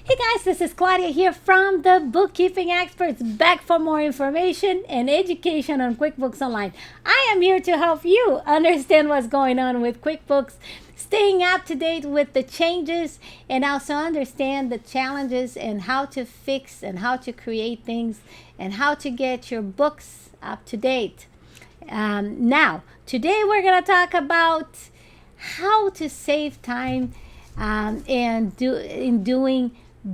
Hey guys, this is Claudia here from the Bookkeeping Experts, back for more information and education on QuickBooks Online. I am here to help you understand what's going on with QuickBooks, staying up to date with the changes, and also understand the challenges and how to fix and how to create things and how to get your books up to date. Now, today we're going to talk about how to save time in doing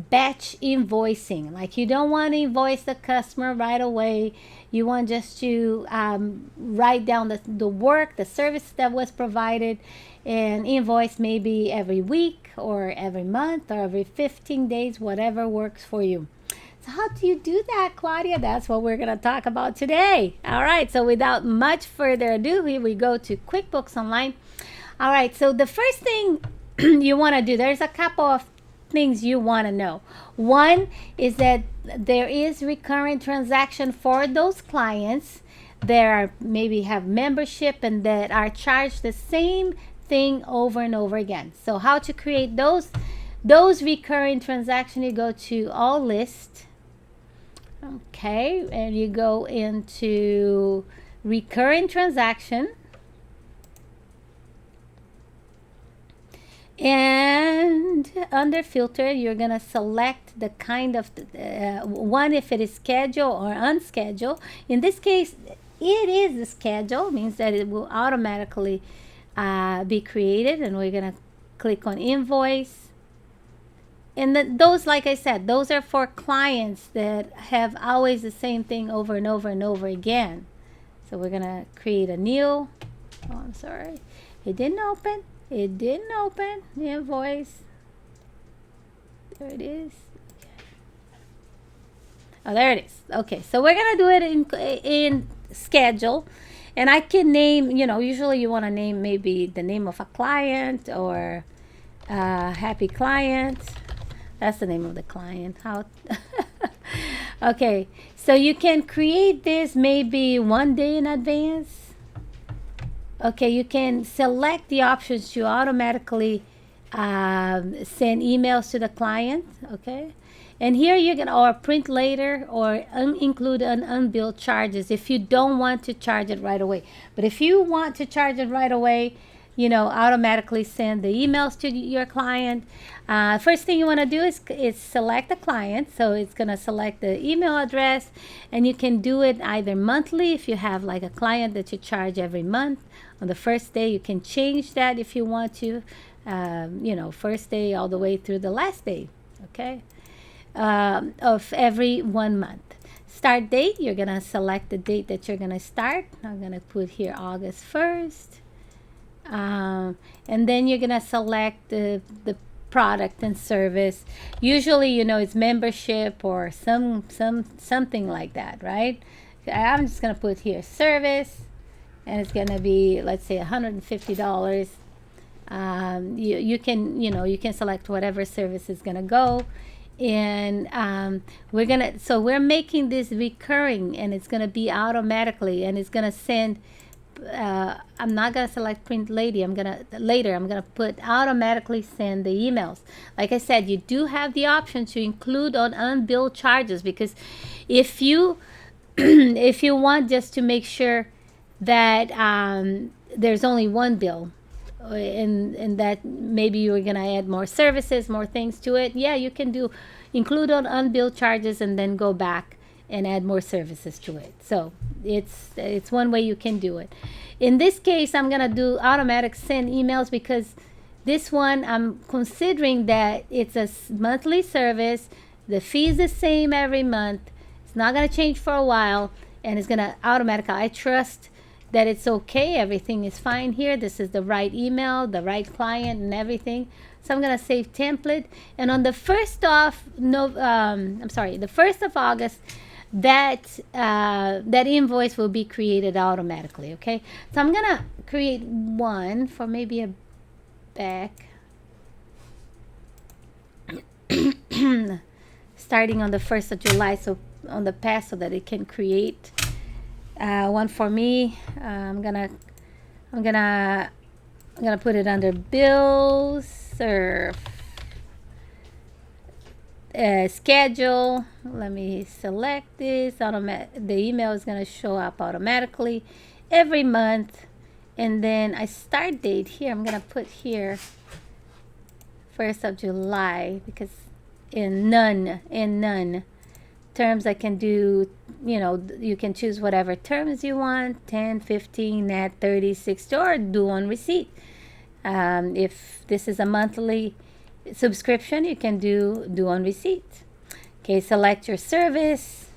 batch invoicing. Like, you don't want to invoice the customer right away. You want just to write down the work, the service that was provided, and invoice maybe every week or every month or every 15 days, whatever works for you. So how do you do that, Claudia? That's what we're going to talk about today. All right, so without much further ado, here we go to QuickBooks Online. All right, so the first thing you want to do, there's a couple of things you want to know. One is that there is recurring transaction for those clients that are maybe have membership and that are charged the same thing over and over again. So how to create those recurring transactions, you go to all list. Okay, and you go into recurring transaction. And under filter, you're going to select the kind of one, if it is scheduled or unscheduled. In this case, it is the schedule, means that it will automatically be created. And we're going to click on invoice. And those, like I said, those are for clients that have always the same thing over and over and over again. So we're going to create a new. Oh, I'm sorry. It didn't open. It didn't open the invoice. There it is. Okay. Oh, there it is. Okay, so we're gonna do it in schedule, and I can name. Usually you want to name maybe the name of a client or happy client. That's the name of the client. How? Okay, so you can create this maybe 1 day in advance. Okay, you can select the options to automatically send emails to the client. Okay, and here you can or print later or include an unbilled charges if you don't want to charge it right away. But if you want to charge it right away, automatically send the emails to your client. First thing you want to do is select the client. So it's going to select the email address, and you can do it either monthly if you have like a client that you charge every month. On the first day, you can change that if you want to, first day all the way through the last day, okay, of every 1 month. Start date, you're going to select the date that you're going to start. I'm going to put here August 1st. And then you're going to select the product and service. Usually, it's membership or something like that, right? I'm just going to put here service. And it's going to be, let's say, $150. You can select whatever service is going to go. And we're making this recurring, and it's going to be automatically, and it's going to send. I'm not going to select print later. I'm going to put automatically send the emails. Like I said, you do have the option to include on unbilled charges, because if you if you want just to make sure that there's only one bill, and that maybe you're going to add more services, more things to it, yeah, you can include on unbilled charges and then go back and add more services to it. So it's one way you can do it. In this case, I'm going to do automatic send emails, because this one I'm considering that it's a monthly service. The fee is the same every month. It's not going to change for a while, and it's going to automatically. I trust that it's okay. Everything is fine here. This is the right email, the right client, and everything. So I'm going to save template. And on the 1st of August, that invoice will be created automatically. Okay. So I'm going to create one for maybe a back. Starting on the 1st of July. So on the past, so that it can create one for me. I'm gonna put it under bills serve schedule. Let me select this. The email is going to show up automatically every month. And then I start date here. I'm going to put here 1st of July, because in none terms I can do, you can choose whatever terms you want, 10, 15, net 30, 60, or do on receipt. If this is a monthly subscription, you can do on receipt. Okay, select your service.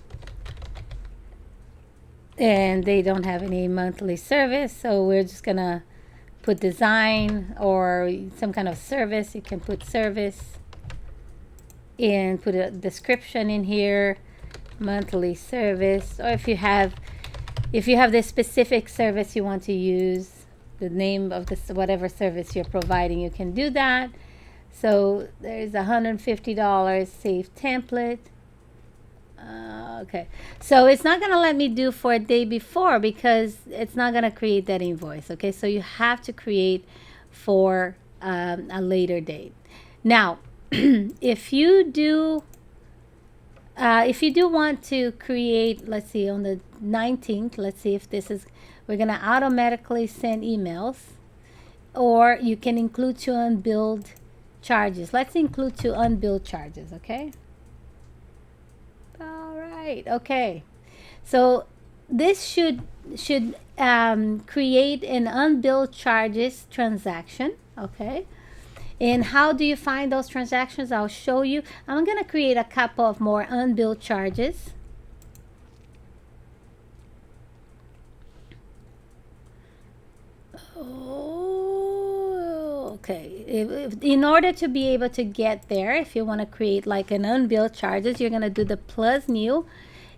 And they don't have any monthly service, so we're just gonna put design or some kind of service. You can put service and put a description in here, monthly service. Or if you have this specific service you want to use, the name of this whatever service you're providing, you can do that. So there's $150 save template. Okay, so it's not going to let me do for a day before because it's not going to create that invoice. Okay, so you have to create for a later date. Now, if you do want to create, let's see, on the 19th, let's see if this is, we're going to automatically send emails, or you can include to unbilled charges. Let's include to unbilled charges, okay? All right, okay. So this should create an unbilled charges transaction, okay? And how do you find those transactions? I'll show you. I'm going to create a couple of more unbilled charges. Okay, in order to be able to get there, if you want to create like an unbilled charges, you're going to do the plus new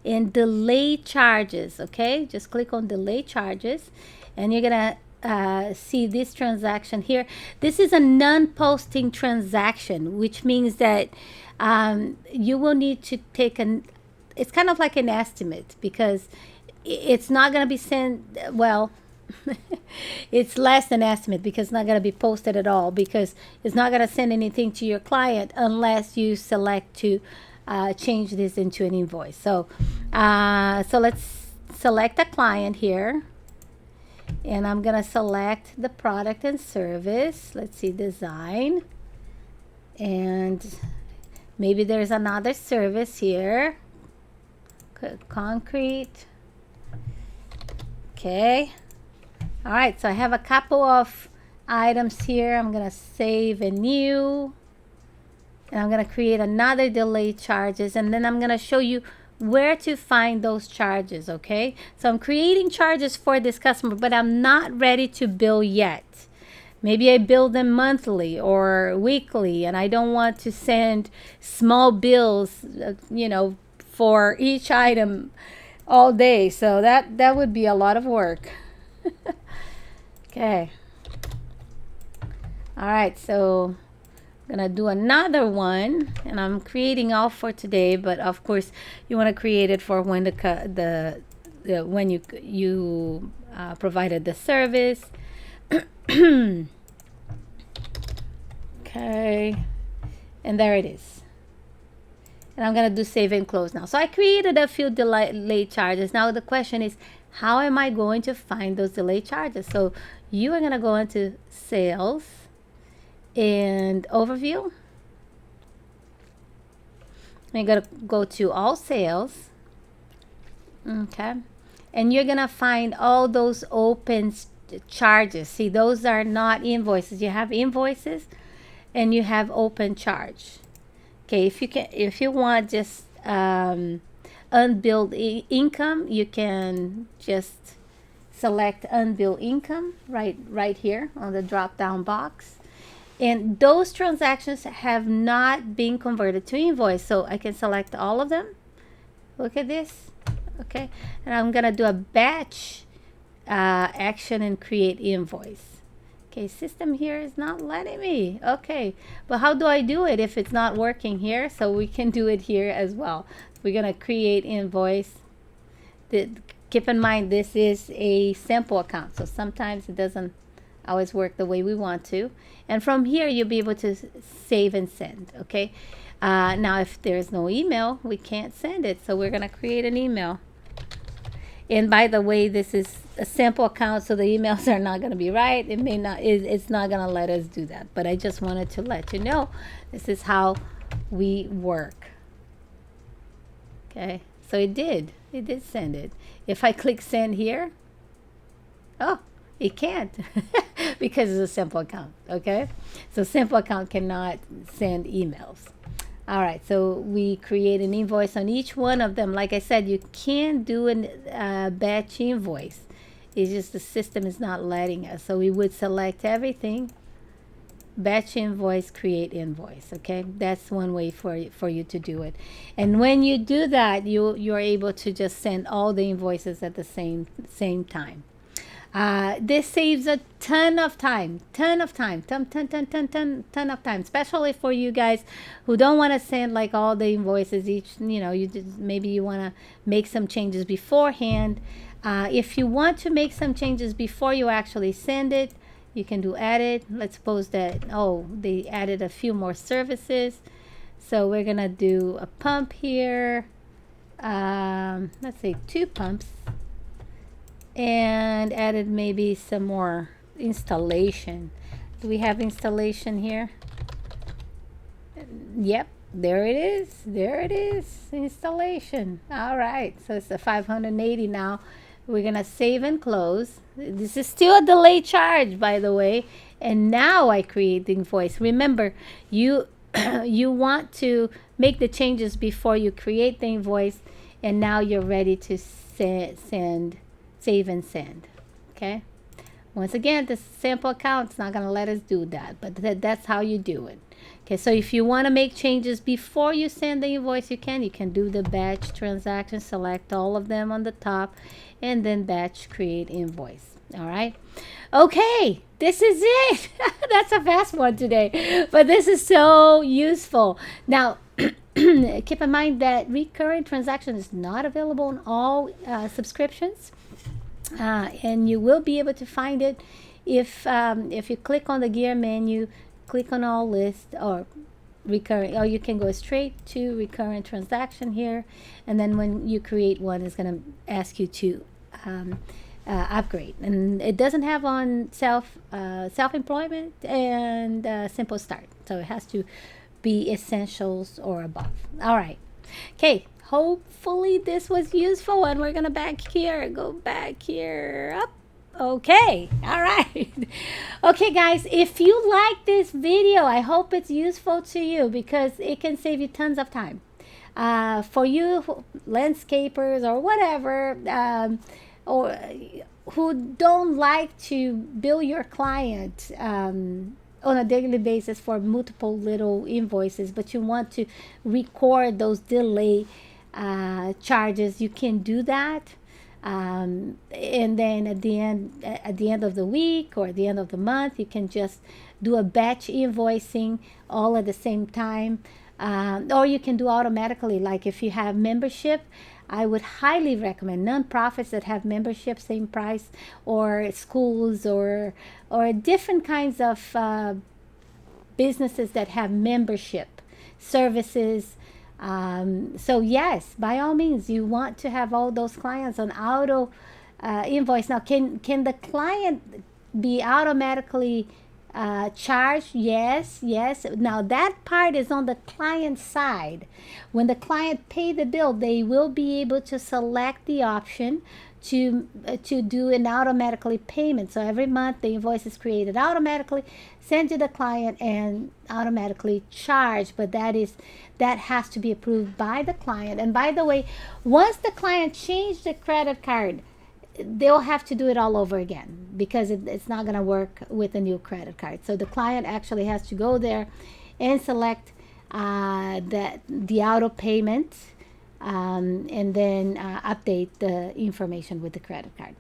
and delay charges. Okay, just click on delay charges and you're going to see this transaction here. This is a non-posting transaction, which means that you will need to take it's kind of like an estimate, because it's not going to be sent, well, it's less than estimate because it's not going to be posted at all, because it's not going to send anything to your client unless you select to change this into an invoice. So let's select a client here, and I'm going to select the product and service. Let's see, design, and maybe there's another service here, concrete. Okay. All right, so I have a couple of items here. I'm going to save a new, and I'm going to create another delay charges, and then I'm going to show you where to find those charges, okay? So I'm creating charges for this customer, but I'm not ready to bill yet. Maybe I bill them monthly or weekly, and I don't want to send small bills, for each item all day. So that would be a lot of work. Okay. All right, so I'm gonna do another one, and I'm creating all for today, but of course you want to create it for when when you provided the service. Okay, and there it is. And I'm gonna do save and close now. So I created a few delay charges. Now the question is, how am I going to find those delay charges? So you are gonna go into sales and overview. You're gonna go to all sales. Okay, and you're gonna find all those open charges. See, those are not invoices. You have invoices and you have open charge. Okay, if you want just unbilled income, you can just select unbilled income right here on the drop down box, and those transactions have not been converted to invoice, so I can select all of them. Look at this. Okay, and I'm gonna do a batch action and create invoice. Okay, system here is not letting me. Okay, but how do I do it if it's not working here? So we can do it here as well. We're gonna create invoice. Keep in mind, this is a sample account, so sometimes it doesn't always work the way we want to. And from here, you'll be able to save and send. Okay, Now, if there's no email, we can't send it. So we're going to create an email. And by the way, this is a sample account, so the emails are not going to be right. It may not, it's not going to let us do that. But I just wanted to let you know this is how we work. Okay, so it did send it. If I click send here, oh, it can't because it's a simple account. Okay, so simple account cannot send emails. All right, so we create an invoice on each one of them. Like I said, you can do a batch invoice. It's just the system is not letting us. So we would select everything, batch invoice, create invoice. Okay, that's one way for you to do it. And when you do that, you're able to just send all the invoices at the same time. This saves a ton of time, ton of time, especially for you guys who don't want to send like all the invoices each, you just, maybe you want to make some changes beforehand. If you want to make some changes before you actually send it, you can do edit. Let's suppose that, they added a few more services. So we're going to do a pump here. Let's say 2 pumps. And added maybe some more installation. Do we have installation here? Yep, there it is, installation. All right, so it's a 580 now. We're gonna save and close. This is still a delay charge, by the way. And now I create the invoice. Remember, you you want to make the changes before you create the invoice, and now you're ready to save and send. Okay, once again, this sample account's not going to let us do that, but that's how you do it. Okay, so if you want to make changes before you send the invoice, you can do the batch transaction, select all of them on the top, and then batch create invoice. All right, okay, this is it. That's a fast one today, but this is so useful. Now keep in mind that recurring transaction is not available on all subscriptions. And you will be able to find it if you click on the gear menu, click on all list or recurring, or you can go straight to recurrent transaction here, and then when you create one, it's going to ask you to upgrade. And it doesn't have on self-employment and simple start, so it has to be essentials or above. All right, okay, hopefully this was useful, and we're gonna go back here up. Okay, all right. Okay guys, if you like this video, I hope it's useful to you because it can save you tons of time. For you landscapers or whatever, or who don't like to bill your client on a daily basis for multiple little invoices, but you want to record those delay charges, you can do that. And then at the end of the week or at the end of the month, you can just do a batch invoicing all at the same time. Or you can do automatically, like if you have membership, I would highly recommend nonprofits that have membership, same price, or schools or different kinds of businesses that have membership services. So yes, by all means, you want to have all those clients on auto invoice. Now, can the client be automatically charged? Yes. Now that part is on the client side. When the client pay the bill, they will be able to select the option to do an automatically payment. So every month the invoice is created automatically, sent to the client, and automatically charged. But that has to be approved by the client. And by the way, once the client changed the credit card, they'll have to do it all over again because it's not going to work with a new credit card. So the client actually has to go there and select the auto payment, and then update the information with the credit card.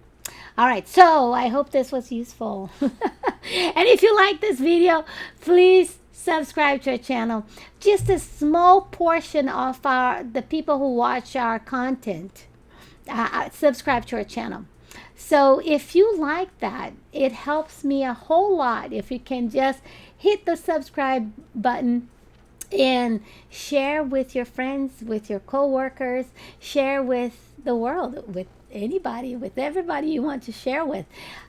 All right, so I hope this was useful. And if you like this video, please subscribe to our channel. Just a small portion of the people who watch our content subscribe to our channel. So if you like that, it helps me a whole lot if you can just hit the subscribe button and share with your friends, with your coworkers, share with the world, with anybody, with everybody you want to share with.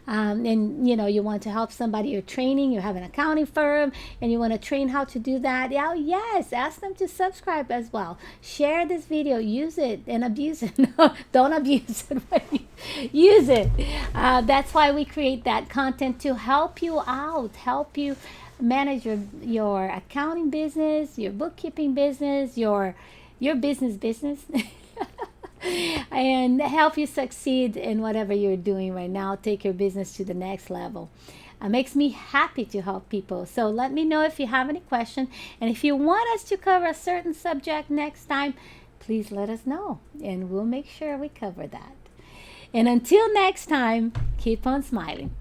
And you want to help somebody, you're training, you have an accounting firm and you want to train how to do that. Yeah, yes, ask them to subscribe as well. Share this video, use it and abuse it. No, don't abuse it, but use it. That's why we create that content, to help you out, help you manage your accounting business, your bookkeeping business, your business and help you succeed in whatever you're doing right now. Take your business to the next level. It makes me happy to help people. So let me know if you have any questions, and if you want us to cover a certain subject next time, please let us know and we'll make sure we cover that. And until next time, keep on smiling.